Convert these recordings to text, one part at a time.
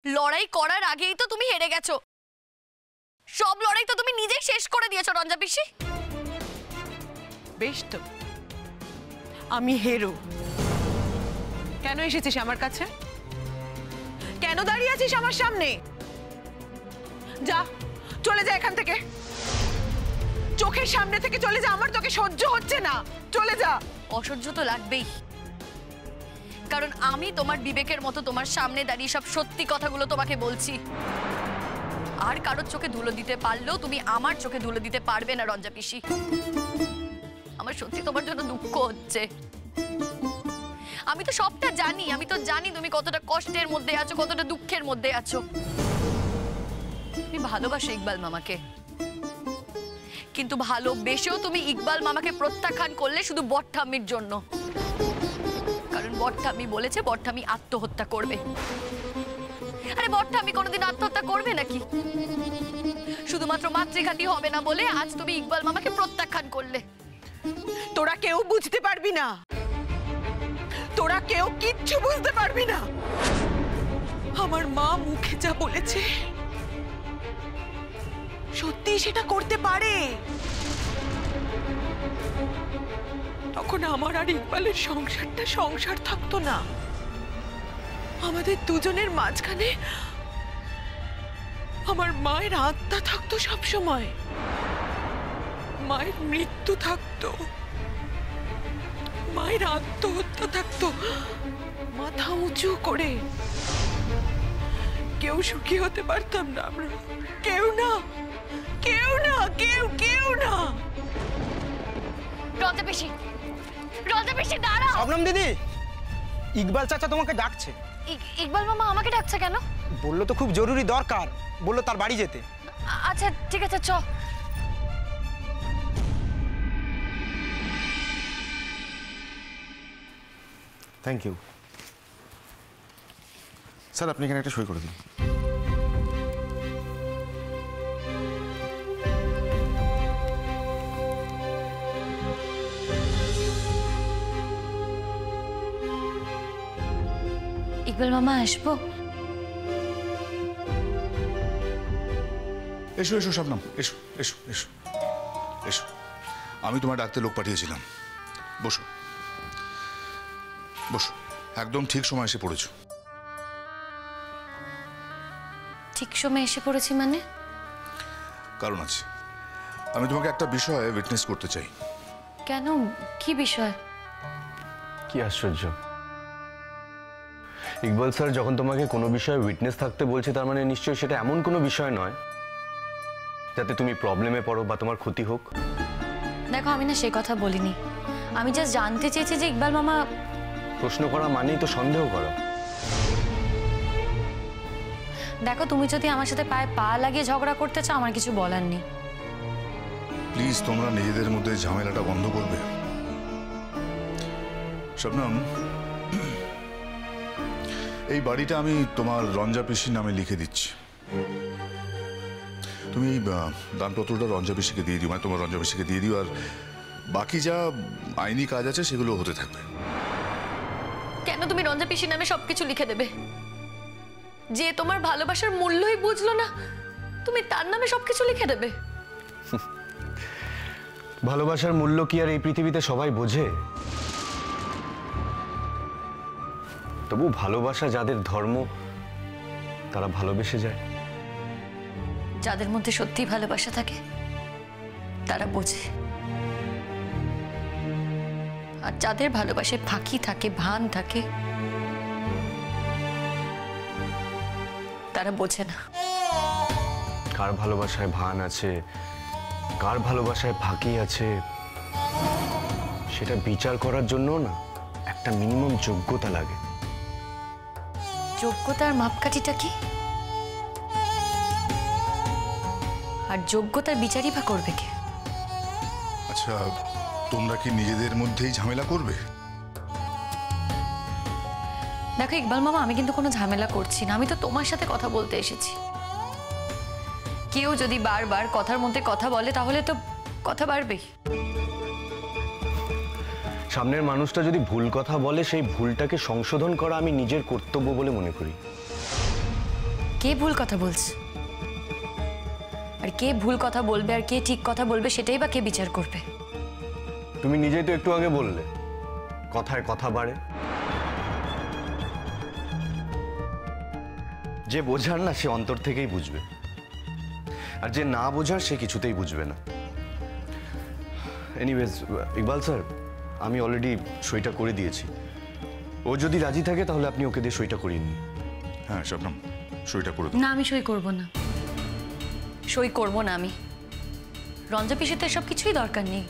লড়াই করার আগেই তো তুমি হেরে গেছো। সব লড়াই তো তুমি নিজেই শেষ করে দিয়েছো রঞ্জা পিসি। বেশ তো, আমি হেরো। কেন এসেছিস আমার কাছে? কেন দাঁড়িয়ে আছিস আমার সামনে? যা, চলে যা এখান থেকে। চোখের সামনে থেকে চলে যা, আমার তোকে সহ্য হচ্ছে না। চলে যা। অসহ্য তো লাগবেই, কারণ আমি তোমার বিবেকের মতো তোমার সামনে দাঁড়িয়ে সব সত্যি কথাগুলো তোমাকে বলছি। আর কারোর চোখে ধুলো দিতে পারলেও তুমি আমার চোখে ধুলো দিতে পারবে না রঞ্জা পিসি। আমার সত্যি তোমার জন্য দুঃখ হচ্ছে। আমি তো সবটা জানি, আমি তো জানি তুমি কতটা কষ্টের মধ্যে আছো, কতটা দুঃখের মধ্যে আছো। তুমি ভালোবাসো ইকবাল মামাকে, কিন্তু ভালোবেসেও তুমি ইকবাল মামাকে প্রত্যাখ্যান করলে শুধু বটঠাম্মির জন্য। কারণ বটঠাম্মি বলেছে বটঠাম্মি আত্মহত্যা করবে। আরে বটঠাম্মি কোনোদিন আত্মহত্যা করবে নাকি? শুধুমাত্র মাতৃঘাতী হবে না বলে আজ তুমি ইকবাল মামাকে প্রত্যাখ্যান করলে। তোরা কেউ বুঝতে পারবি না, তোরা কেউ কিচ্ছু বুঝতে পারবি না। আমার মা মুখে যা বলেছে সত্যি সেটা করতে পারে। তখন আমার আর ইকবালের সংসারটা সংসার থাকতো না। আমাদের দুজনের মাঝখানে আমার মায়ের আত্মা থাকতো সবসময়। মায়ের মৃত্যু থাকতো, মায়ের আত্মহত্যা থাকতো মাথা উঁচু করে। কেউ সুখী হতে পারতাম না আমরা, কেউ না, কেউ না, কেউ না। রঞ্জা পিসি, রঞ্জা পিসি দাঁড়াও। শবনম দিদি, ইকবাল চাচা তোমাকে ডাকছে। ইকবাল মামা আমাকে ডাকছে কেন? বললো তো খুব জরুরি দরকার, বললো তার বাড়ি যেতে। আচ্ছা ঠিক আছে, চ। থ্যাংক ইউ স্যার, আপনি এখানে একটা সই করে দিন। ইকবাল মামা আসবো? এসো এসো শবনম, এসো এসো এসো এসো। আমি তোমার ডাকতে লোক পাঠিয়েছিলাম। বসো বসো, একদম ঠিক সময় এসে পড়েছো। ঠিক সময় এসে পড়েছি মানে? কারণ আছে, আমি তোমাকে একটা বিষয়ে উইটনেস করতে চাই। কেন, কি বিষয়? কি আশ্চর্য, ইকবাল স্যার যখন তোমাকে কোনো বিষয়ে উইটনেস থাকতে বলছে, তার মানে নিশ্চয়ই সেটা এমন কোনো বিষয় নয় যাতে তুমি প্রবলেমে পড়ো বা তোমার ক্ষতি হোক। দেখো, আমি না সে কথা বলিনি। আমি জাস্ট জানতে চেয়েছি যে ইকবাল মামা। প্রশ্ন করা মানেই তো সন্দেহ করা। দেখো, তুমি যদি আমার সাথে পায়ে পা লাগিয়ে ঝগড়া করতে চাও, আমার কিছু বলার নেই। প্লিজ তোমরা নিজেদের মধ্যে ঝামেলাটা বন্ধ করবে। শবনম, এই বাড়িটা আমি তোমার রঞ্জা পিসির নামে লিখে দিচ্ছি। তুমি এই দানপত্রটা রঞ্জা পিসিকে দিয়ে দিও, মানে তোমার রঞ্জা পিসিকে দিয়ে দিও। আর বাকি যা আইনি কাজ আছে সেগুলো হতে থাকবে। কেন তুমি রঞ্জা পিসির নামে সবকিছু লিখে দেবে? যে তোমার ভালোবাসার মূল্যই বুঝলো না, তুমি তার নামে সবকিছু লিখে দেবে? ভালোবাসার মূল্য কি আর এই পৃথিবীতে সবাই বোঝে? তবু ভালোবাসা যাদের ধর্ম, তারা ভালোবেসে যায়। যাদের মধ্যে সত্যি ভালোবাসা থাকে তারা বোঝে, আর যাদের ভালোবাসে ফাঁকি থাকে, ভান থাকে, তারা বোঝে না। কার ভালোবাসায় ভান আছে, কার ভালোবাসায় ফাঁকি আছে, সেটা বিচার করার জন্য না একটা মিনিমাম যোগ্যতা লাগে। যোগ্যতার মাপকাঠিটা কি? আর যোগ্যতার বিচারই বা করবে কে? আচ্ছা, তোমরা কি নিজেদের মধ্যেই ঝামেলা করবে? দেখো ইকবাল মামা, আমি কিন্তু কোনো ঝামেলা করছি না। আমি তো তোমার সাথে কথা বলতে এসেছি। কেউ যদি বারবার কথার মধ্যে কথা বলে তাহলে তো কথা বাড়বেই। সামনের মানুষটা যদি ভুল কথা বলে, সেই ভুলটাকে সংশোধন করা আমি নিজের কর্তব্য বলে মনে করি। কে ভুল কথা বলছে? আর কে ভুল কথা বলবে আর কে ঠিক কথা বলবে সেটাই বা কে বিচার করবে? তুমি নিজেই তো একটু আগে বললে কথায় কথা বাড়ে। যে বোঝার না সে অন্তর থেকেই বুঝবে, আর যে না বোঝার সে কিছুতেই বুঝবে না। এনিওয়েজ ইকবাল স্যার, আমি অলরেডি সইটা করে দিয়েছি। ও যদি রাজি থাকে তাহলে আপনি ওকে দিয়ে সইটা করিয়ে নিন। হ্যাঁ শবনম, সইটা করে দাও। না, আমি সই করব না। সই করব না আমি। রঞ্জা পিসির তো এসব কিছুই দরকার নেই।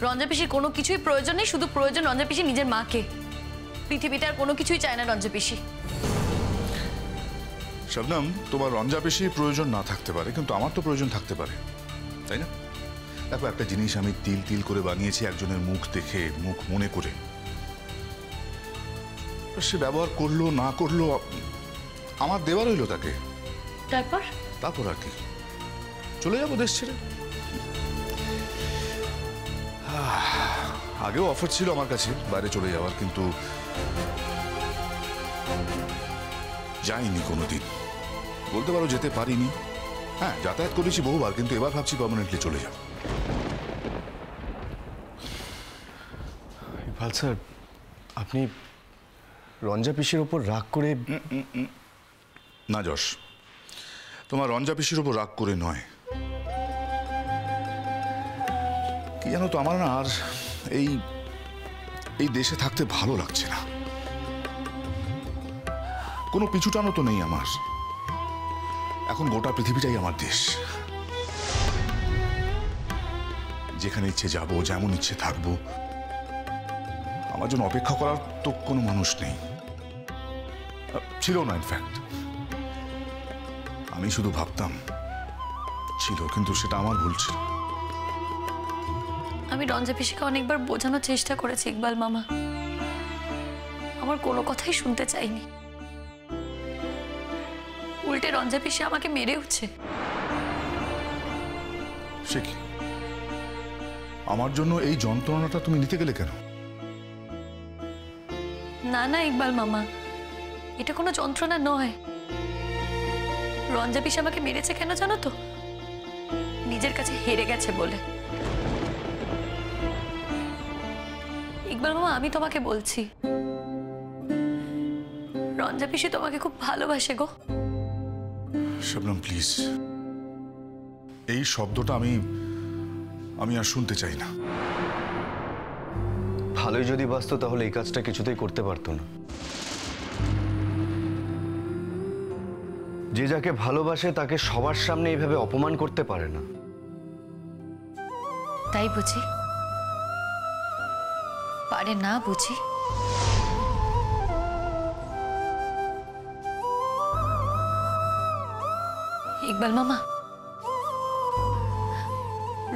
রঞ্জা পিসির কোনো কিছুই প্রয়োজন নেই, শুধু প্রয়োজন রঞ্জা পিসি নিজের মাকে। পৃথিবীতে আর কোনো কিছুই চায় না রঞ্জা পিসি। শবনম, তোমার রঞ্জা পিসির প্রয়োজন না থাকতে পারে, কিন্তু আমার তো প্রয়োজন থাকতে পারে, তাই না? দেখো, একটা জিনিস আমি তিল তিল করে বানিয়েছি একজনের মুখ দেখে, মুখ মনে করে। সে ব্যবহার করলো না করলো আমার দেওয়া রইল তাকে। তারপর আর কি, চলে যাবো দেশ ছেড়ে। আগেও অফার ছিল আমার কাছে বাইরে চলে যাওয়ার, কিন্তু যাইনি কোনোদিন। বলতে পারো যেতে পারিনি। হ্যাঁ, যাতায়াত করেছি বহুবার, কিন্তু এবার ভাবছি পার্মানেন্টলি চলে যাব। ইকবাল স্যার, আপনি রঞ্জা পিসির ওপর রাগ করে? না যশ, তোমার রঞ্জা পিসির ওপর রাগ করে নয়। কি জানো তো, আমার না আর এই দেশে থাকতে ভালো লাগছে না। কোনো পিছুটানো তো নেই আমার। এখন গোটা পৃথিবীটাই আমার দেশ। যেখানে ইচ্ছে যাব, যেমন ইচ্ছে থাকবো। আমার জন্য অপেক্ষা করার তো কোনো মানুষ নেই, ছিল না। ইনফ্যাক্ট আমি শুধু ভাবতাম ছিল, কিন্তু সেটা আমার ভুল ছিল। আমি রঞ্জা পিসিকে অনেকবার বোঝানোর চেষ্টা করেছি ইকবাল মামা, আমার কোনো কথাই শুনতে চাইনি। উল্টে রঞ্জা পিসি আমাকে মেরে উঠছে। সে কি, আমার জন্য এই যন্ত্রণাটা তুমি নিতে গেলে কেন? না না ইকবাল মামা, এটা কোনো যন্ত্রণা নয়। রঞ্জা পিসি আমাকে মেরেছে কেন জানো তো? নিজের কাছে হেরে গেছে বলে। ইকবাল মামা, আমি তোমাকে বলছি, রঞ্জা পিসি তোমাকে খুব ভালোবাসে গো। শবনম প্লিজ, এই শব্দটা আমি আর শুনতে চাই না। ভালোই যদি বাসতো তাহলে এই কাজটা কিছুতেই করতে পারতো না। যে যাকে ভালোবাসে তাকে সবার সামনে এইভাবে অপমান করতে পারে না। তাই বুঝি? পারে না বুঝি? ইকবাল মামা,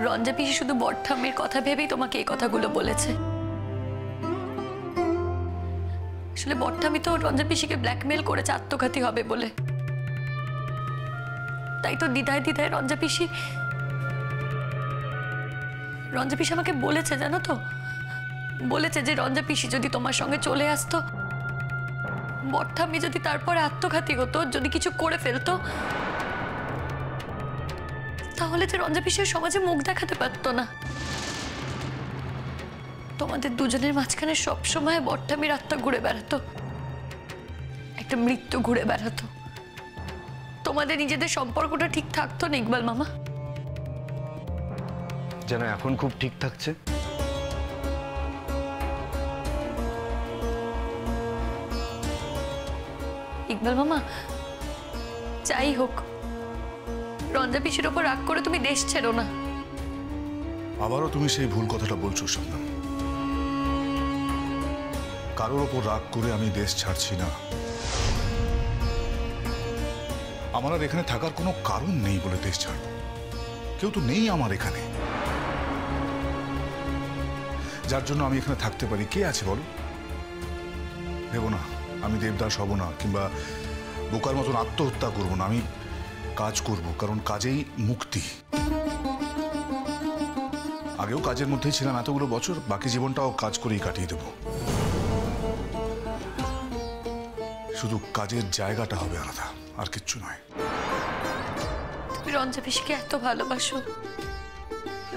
রঞ্জা পিসি শুধু বড়ঠাম্মির কথা ভেবেই তোমাকে এই কথাগুলো বলেছে। আসলে বড়ঠাম্মি তো রঞ্জা পিসিকে ব্ল্যাকমেল করেছে আত্মঘাতী হবে বলে। তাই তো দ্বিধায় দ্বিধায় রঞ্জা পিসি আমাকে বলেছে, জানো তো, বলেছে যে রঞ্জা পিসি যদি তোমার সঙ্গে চলে আসতো, বড়ঠাম্মি যদি তারপরে আত্মঘাতী হতো, যদি কিছু করে ফেলতো, তাহলে যে রঞ্জা পিসি সমাজে মুখ দেখাতে পারতো না। তোমাদের দুজনের মাঝখানে সবসময় বড়ঠাম্মির আত্মা ঘুরে বেড়াতো, একটা মৃত্যু ঘুরে বেড়াতো। তোমাদের নিজেদের সম্পর্কটা ঠিক থাকতো না ইকবাল মামা। যেন এখন খুব ঠিক থাকছে। ইকবাল মামা, যাই হোক, রঞ্জা পিসির ওপর রাগ করে তুমি দেশ ছেড়ো না। আবারও তুমি সেই ভুল কথাটা বলছো শবনম। কারোর ওপর রাগ করে আমি দেশ ছাড়ছি না। আমার আর এখানে থাকার কোনো কারণ নেই বলে দেশ ছাড়ব। কেউ তো নেই আমার এখানে, যার জন্য আমি এখানে থাকতে পারি। কে আছে বলো? ভেবো না আমি দেবদাস হব না, কিংবা বোকার মতন আত্মহত্যা করবো না। আমি কাজ করব, কারণ কাজেই মুক্তি। আগেও কাজের মধ্যেই ছিলাম এতগুলো বছর, বাকি জীবনটাও কাজ করেই কাটিয়ে দেব। শুধু কাজের জায়গাটা হবে আলাদা। আর কিচ্ছু নয়। তুমি রঞ্জা পিসিকে এত ভালোবাসো,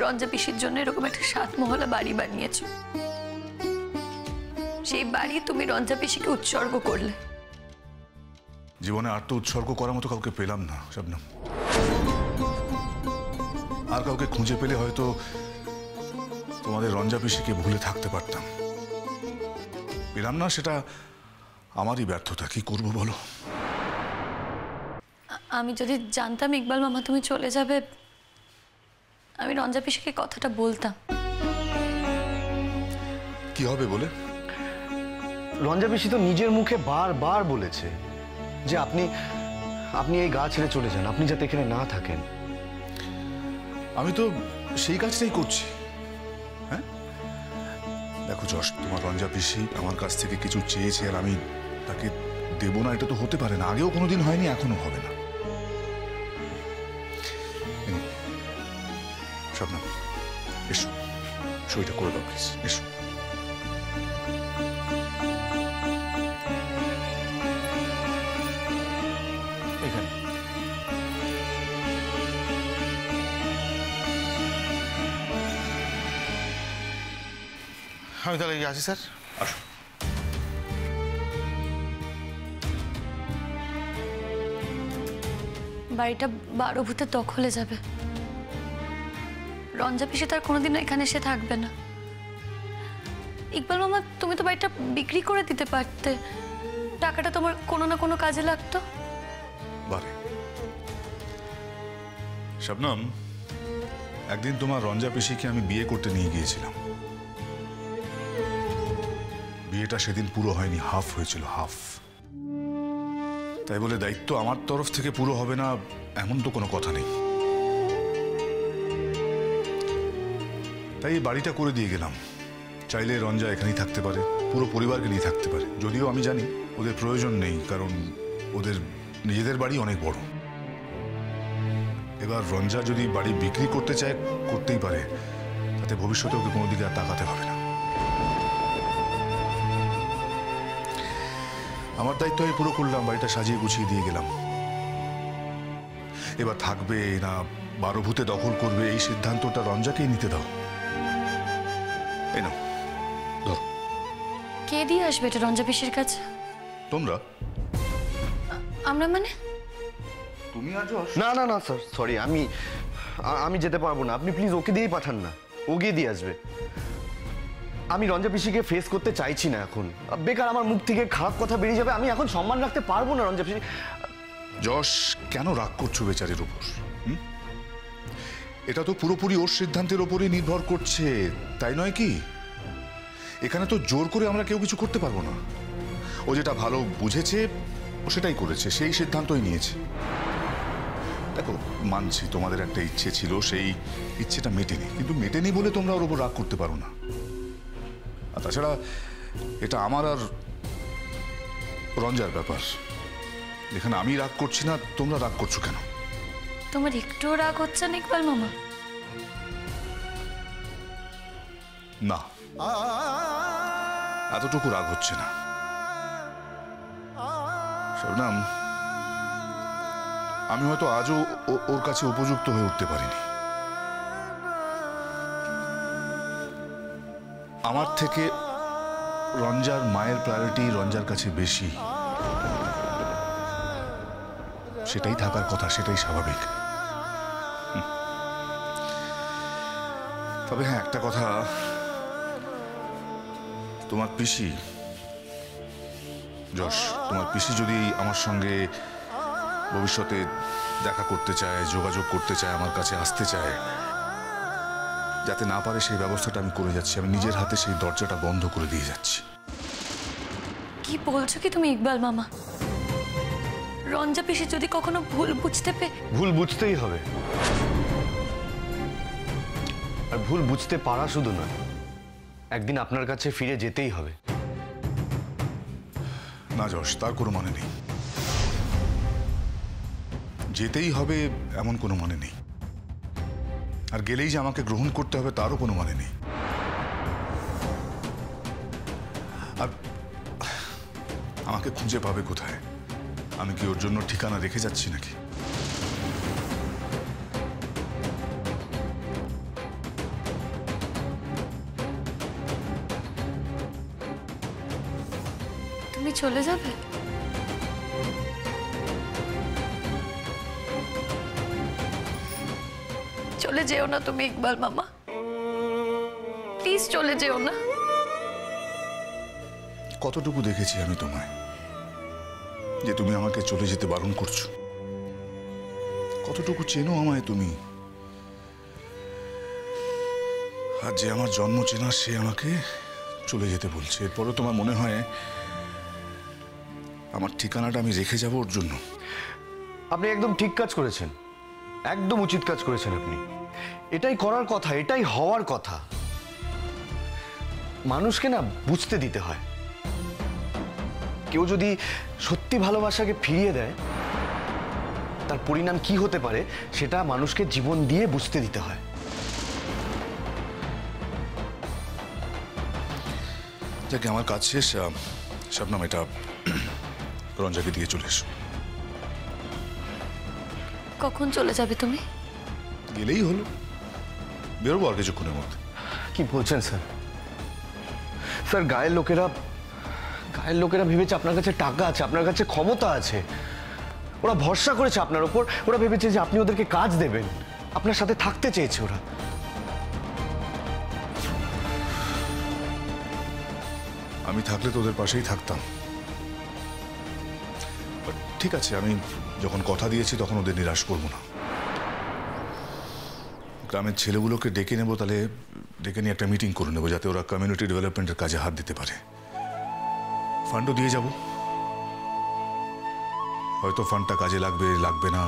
রঞ্জা পিসির জন্য এরকম একটা 7 মহলা বাড়ি বানিয়েছো, সেই বাড়ি তুমি রঞ্জা পিসিকে উৎসর্গ করলে। জীবনে আর তো উৎসর্গ করার মতো কাউকে পেলাম না শবনম। আর কাউকে খুঁজে পেলে হয়তো তোমাদের রঞ্জা পিসিকে ভুলে থাকতে পারতাম। পেলাম না, সেটা আমারই ব্যর্থতা। কি করবো বলো? আমি যদি জানতাম ইকবাল মামা তুমি চলে যাবে, আমি রঞ্জা পিসিকে কথাটা বলতাম। কি হবে বলে? রঞ্জা পিসি তো নিজের মুখে বারবার বলেছে যে আপনি আপনি এই গা ছেড়ে চলে যান, আপনি যাতে এখানে না থাকেন। আমি তো সেই কাজটাই করছি। হ্যাঁ দেখো যশ, তোমার রঞ্জা পিসি আমার কাছ থেকে কিছু চেয়েছে আর আমি তাকে দেবো না, এটা তো হতে পারে না। আগেও কোনোদিন হয়নি, এখনো হবে না। শবনম এসো, সইটা করে দাও প্লিজ, এসো। এখানে আমি তাহলে আসি স্যার। আসো। বাড়িটা 12 ভূতের দখলে যাবে। রঞ্জা পিসি তার কোনোদিনও এখানে এসে থাকবে না। ইকবাল মামা তুমি তো বাড়িটা বিক্রি করে দিতে পারতে, টাকাটা তোমার কোনো না কোনো কাজে লাগতো। বারে শবনম, একদিন তোমার রঞ্জা পিসিকে আমি বিয়ে করতে নিয়ে গিয়েছিলাম। বিয়েটা সেদিন পুরো হয়নি, হাফ হয়েছিল, হাফ। তাই বলে দায়িত্ব আমার তরফ থেকে পুরো হবে না এমন তো কোনো কথা নেই। তাই এই বাড়িটা করে দিয়ে গেলাম। চাইলে রঞ্জা এখানেই থাকতে পারে, পুরো পরিবারকে নিয়ে থাকতে পারে। যদিও আমি জানি ওদের প্রয়োজন নেই, কারণ ওদের নিজেদের বাড়ি অনেক বড়। এবার রঞ্জা যদি বাড়ি বিক্রি করতে চায় করতেই পারে, তাতে ভবিষ্যতে ওকে কোনো দিকে আর তাকাতে হবে না। আমার দায়িত্ব আমি পুরো করলাম, বাড়িটা সাজিয়ে গুছিয়ে দিয়ে গেলাম। এবার থাকবে না 12 ভূতে দখল করবে এই সিদ্ধান্তটা রঞ্জাকেই নিতে দাও। এই নাও ধরো। কে দিয়ে আসবে এটা রঞ্জা পিসির কাছে? তোমরা? আমরা মানে? তুমি আর যশ? না না না স্যার, সরি, আমি যেতে পারবো না। আপনি প্লিজ ওকে দিয়েই পাঠান না, ও গিয়ে দিয়ে আসবে। আমি রঞ্জা পিসিকে ফেস করতে চাইছি না এখন। বেকার আমার মুখ থেকে খারাপ কথা বেরিয়ে যাবে, আমি এখন সম্মান রাখতে পারবো না রঞ্জা পিসি। যশ, কেন রাগ করছো বেচারির উপর? এটা তো পুরোপুরি ওর সিদ্ধান্তের ওপরই নির্ভর করছে, তাই নয় কি? এখানে তো জোর করে আমরা কেউ কিছু করতে পারবো না। ও যেটা ভালো বুঝেছে ও সেটাই করেছে, সেই সিদ্ধান্তই নিয়েছে। দেখো, মানছি তোমাদের একটা ইচ্ছে ছিল, সেই ইচ্ছেটা মেটেনি, কিন্তু মেটেনি বলে তোমরা ওর উপর রাগ করতে পারো না। আর তাছাড়া এটা আমার আর রঞ্জার ব্যাপার। এখানে আমি রাগ করছি না, তোমরা রাগ করছো কেন? তোমার একটুও রাগ হচ্ছে না ইকবাল মামা? না, এতটুকু রাগ হচ্ছে না। শবনম, আমি হয়তো আজও ওর কাছে উপযুক্ত হয়ে উঠতে পারিনি। আমার থেকে রঞ্জার মায়ের প্রায়োরিটি রঞ্জার কাছে বেশি। সেটাই থাকার কথা, সেটাই স্বাভাবিক। তবে হ্যাঁ, একটা কথা, তোমার পিসি যশ, তোমার পিসি যদি আমার সঙ্গে ভবিষ্যতে দেখা করতে চায়, যোগাযোগ করতে চায়, আমার কাছে আসতে চায়, যাতে না পারে সেই ব্যবস্থাটা আমি করে যাচ্ছি। আমি নিজের হাতে সেই দরজাটা বন্ধ করে দিয়ে যাচ্ছি। কি বলছো কি তুমি ইকবাল মামা? রঞ্জা পিসি যদি কখনো ভুল ভুল বুঝতেই হবে। আর ভুল বুঝতে পারা শুধু নয়, একদিন আপনার কাছে ফিরে যেতেই হবে। না যশ, তার কোনো মানে নেই। যেতেই হবে এমন কোনো মানে নেই। আর গেলেই যে আমাকে গ্রহণ করতে হবে তারও কোনো মানে নেই। আর আমাকে খুঁজে পাবে কোথায়? আমি কি ওর জন্য ঠিকানা রেখে যাচ্ছি নাকি? তুমি চলে যাবে? চলে যেও না তুমি ইকবাল মামা, প্লিজ চলে যেও না। কতটুকু দেখেছি আমি তোমায় যে তুমি আমাকে চলে যেতে বারণ করছো? কতটুকু চেনো আমায় তুমি? আর যে আমার জন্ম চেনা সে আমাকে চলে যেতে বলছে, এরপরে তোমার মনে হয় আমার ঠিকানাটা আমি রেখে যাব ওর জন্য? আপনি একদম ঠিক কাজ করেছেন, একদম উচিত কাজ করেছেন আপনি। এটাই করার কথা, এটাই হওয়ার কথা। মানুষকে না বুঝতে দিতে হয়। কেউ যদি সত্যি ভালোবাসাকে ফিরিয়ে দেয় তার পরিণাম কি হতে পারে সেটা মানুষকে জীবন দিয়ে বুঝতে দিতে হয়। যাকে আমার কাজ শেষ, শবনম এটা রঞ্জাকে দিয়ে চলে এসো। কখন চলে যাবে তুমি? গেলেই হলো, বেরোবো আর কিছুক্ষণের মধ্যে। কি বলছেন স্যার? স্যার গায়ের লোকেরা ভেবেছে আপনার কাছে টাকা আছে, আপনার কাছে ক্ষমতা আছে। ওরা ভরসা করেছে আপনার উপর, ওরা ভেবেছে যে আপনি ওদেরকে কাজ দেবেন, আপনার সাথে থাকতে চেয়েছে ওরা। আমি থাকলে তো ওদের পাশেই থাকতাম। ঠিক আছে, আমি যখন কথা দিয়েছি তখন ওদের নিরাশ করবো না। গ্রামের ছেলেগুলোকে ডেকে নেবো, তাহলে ডেকে নিয়ে একটা মিটিং করে নেবো যাতে ওরা কমিউনিটি ডেভেলপমেন্টের কাজে হাত দিতে পারে। ফান্ডও দিয়ে যাব। হয়তো ফান্ডটা কাজে লাগবে, লাগবে না,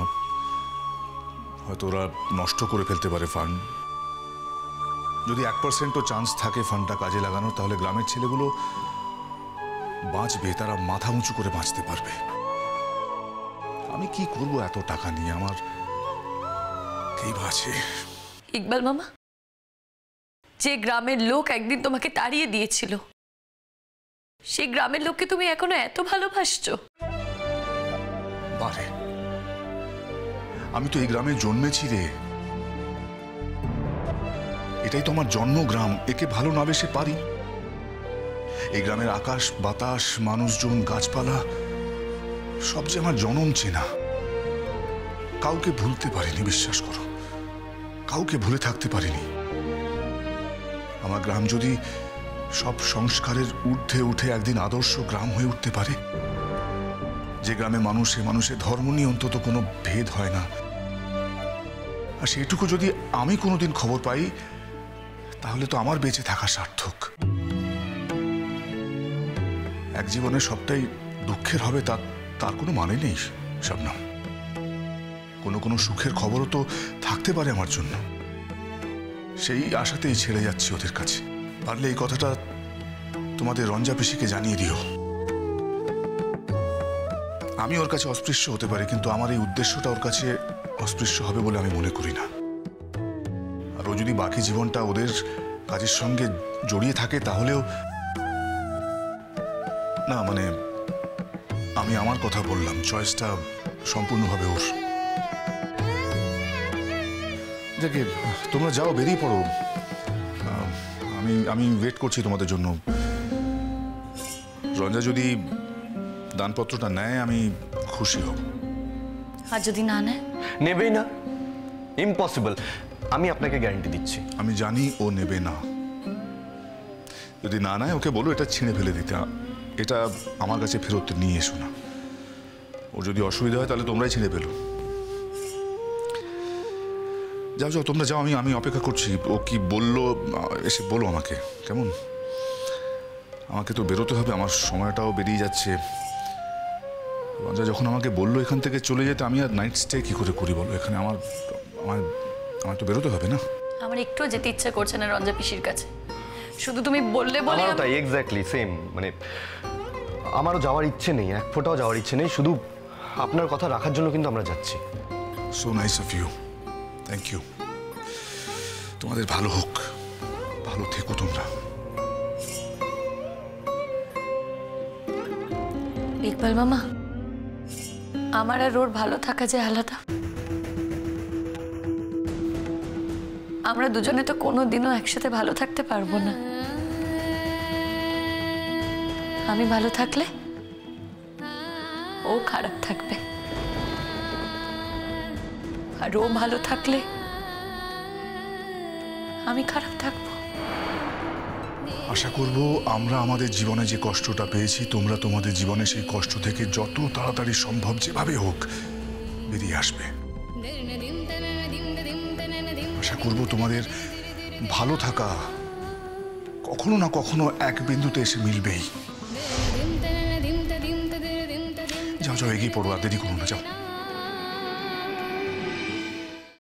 হয়তো ওরা নষ্ট করে ফেলতে পারে ফান্ড। যদি 1%ও চান্স থাকে ফান্ডটা কাজে লাগানোর, তাহলে গ্রামের ছেলেগুলো বাঁচবে, তারা মাথা উঁচু করে বাঁচতে পারবে। আমি কি করব এত টাকা নিয়ে? আমার কেই আছে? ইকবাল মামা, যে গ্রামের লোক একদিন তোমাকে তাড়িয়ে দিয়েছিল, সেই গ্রামের লোককে তুমি এখনো এত ভালোবাসছো? বারে, আমি তো এই গ্রামে জন্মেছি রে। এটাই তো আমার জন্মগ্রাম, একে ভালো না বেশে পারি? এই গ্রামের আকাশ বাতাস, মানুষজন, গাছপালা সব যে আমার জনম চেনা। কাউকে ভুলতে পারিনি, বিশ্বাস করো, কাউকে ভুলে থাকতে পারিনি। আমার গ্রাম যদি সব সংস্কারের ঊর্ধ্বে উঠে একদিন আদর্শ গ্রাম হয়ে উঠতে পারে, যে গ্রামে মানুষের ধর্ম নিয়ে অন্তত কোনো ভেদ হয় না, আর সেটুকু যদি আমি কোনোদিন খবর পাই, তাহলে তো আমার বেঁচে থাকা সার্থক। এক জীবনে সবটাই দুঃখের হবে তার কোনো মানে নেই শবনম। কোনো সুখের খবরও তো থাকতে পারে আমার জন্য। সেই আশাতেই ছেড়ে যাচ্ছি ওদের কাছে। পারলে এই কথাটা তোমাদের রঞ্জা পিসিকে জানিয়ে দিও। আমি ওর কাছে অস্পৃশ্য হতে পারি, কিন্তু আমার এই উদ্দেশ্যটা ওর কাছে অস্পৃশ্য হবে বলে আমি মনে করি না। আর ও যদি বাকি জীবনটা ওদের কাজের সঙ্গে জড়িয়ে থাকে, তাহলেও না, মানে আমি আমার কথা বললাম, চয়েসটা সম্পূর্ণভাবে ওর। যাকে তোমরা যাও, বেরিয়ে পড়ো। আমি ওয়েট করছি তোমাদের জন্য। রঞ্জা যদি দানপত্রটা নেয় আমি খুশি হব। আর যদি না নেয়? নেবেই না, ইম্পসিবল। আমি আপনাকে গ্যারান্টি দিচ্ছি। আমি জানি ও নেবে না। যদি না নেয় ওকে বলো এটা ছিঁড়ে ফেলে দিতে, এটা আমার কাছে ফেরত নিয়ে এসো না। ওর যদি অসুবিধা হয় তাহলে তোমরাই ছিঁড়ে ফেলো। যাও যাও, তোমরা যাও, আমি অপেক্ষা করছি। ও কি বললো এসে বলো আমাকে, কেমন? আমাকে তো বেরোতে হবে, আমার সময়টাও বেরিয়ে যাচ্ছে। রঞ্জা যখন আমাকে বললো এখান থেকে চলে যেতে, আমি আর নাইট স্টে কি করে করি বলো এখানে? আমার তো বেরোতে হবে না? আমার একটু যেতে ইচ্ছা করছে না রঞ্জা পিসির কাছে। শুধু তুমি বললে বলে আমারও তাই, এক্স্যাক্টলি সেম। মানে আমারও যাওয়ার ইচ্ছে নেই, এক ফোঁটাও যাওয়ার ইচ্ছে নেই। শুধু আপনার কথা রাখার জন্য কিন্তু আমরা যাচ্ছি। So nice of you, thank you. তোমাদের ভালো হোক, ভালো থেকো তোমরা। ইকবাল মামা, আমার আর ওর ভালো থাকা যে আলাদা। আমরা দুজনে তো কোনোদিনও একসাথে ভালো থাকতে পারবো না। আমি ভালো থাকলে ও খারাপ থাকবে, আর ও ভালো থাকলে আমি খারাপ থাকবো। আশা করব আমরা আমাদের জীবনে যে কষ্টটা পেয়েছি, তোমরা তোমাদের জীবনে সেই কষ্ট থেকে যত তাড়াতাড়ি সম্ভব যেভাবে হোক বেরিয়ে আসবে। আশা করব তোমাদের ভালো থাকা কখনো না কখনো এক বিন্দুতে এসে মিলবেই। যাও যাও, এগিয়ে পড়ো, আর দেরি করো না, যাও।